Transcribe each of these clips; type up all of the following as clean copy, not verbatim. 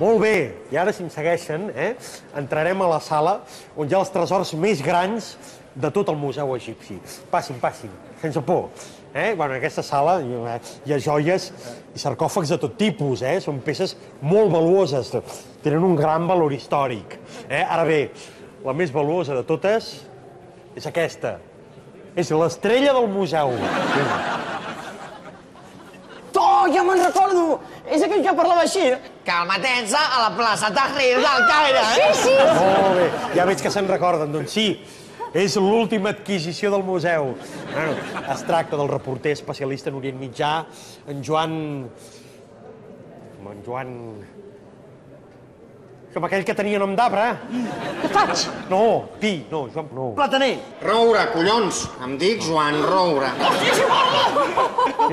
Molt bé, i ara, si em segueixen, entrarem a la sala on hi ha els tresors més grans de tot el museu egipci. Passin, passin, sense por. En aquesta sala hi ha joies i sarcòfags de tot tipus, són peces molt valuoses, tenen un gran valor històric. Ara bé, la més valuosa de totes és aquesta. És l'estrella del museu. Oh, ja me'n recordo! És aquell que parlava així. Calmatets a la plaça Tahrir del Caire. Sí. Molt bé, ja veig que se'n recorden. Doncs sí, és l'última adquisició del museu. Es tracta del reporter especialista en Orient Mitjà, en Joan... Com aquell que tenia nom d'arbre. Faig. No, Pi, no, Joan... No. Plataner. Roure, collons. Em dic Joan Roure.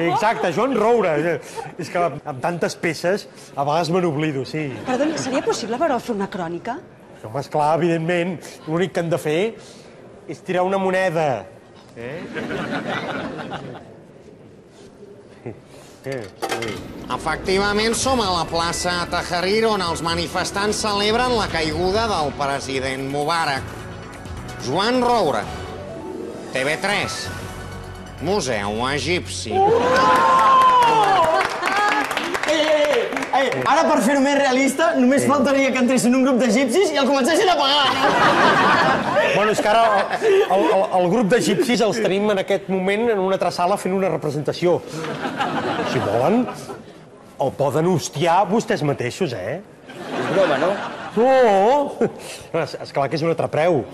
Exacte, Joan Roure. És que amb tantes peces, a vegades me n'oblido, sí. Perdoni, seria possible, però, fer una crònica? Home, esclar, evidentment, l'únic que han de fer és tirar una moneda. Efectivament, som a la plaça Tahrir, on els manifestants celebren la caiguda del president Mubarak. Joan Roure, TV3, Museu Egipci. Ara, per fer-ho més realista, només faltaria que entressin un grup d'egipcis i el comencessin a pagar. Bueno, és que ara el grup d'egipcis els tenim en aquest moment en una altra sala fent una representació. Si volen, el poden hostiar vostès mateixos, És broma, no? No! Esclar que és un altre preu,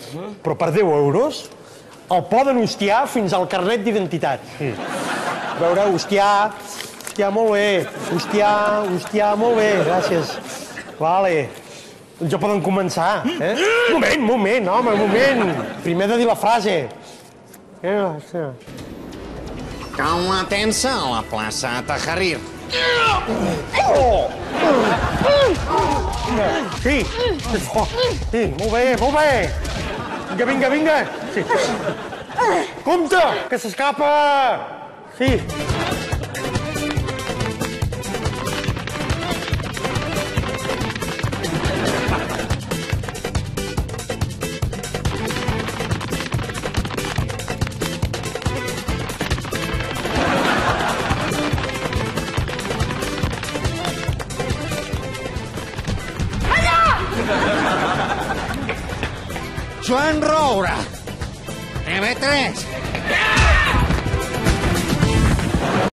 però per 10 euros el poden hostiar fins al carnet d'identitat. A veure, hostiar, molt bé. Hostiar, molt bé, gràcies. Vale. Doncs ja poden començar, Moment, home. Primer he de dir la frase. Cal una tensa a la plaça Tahrir. Sí, molt bé. Vinga. Sí. Compte, que s'escapa. Sí. Joan Roure, TV3,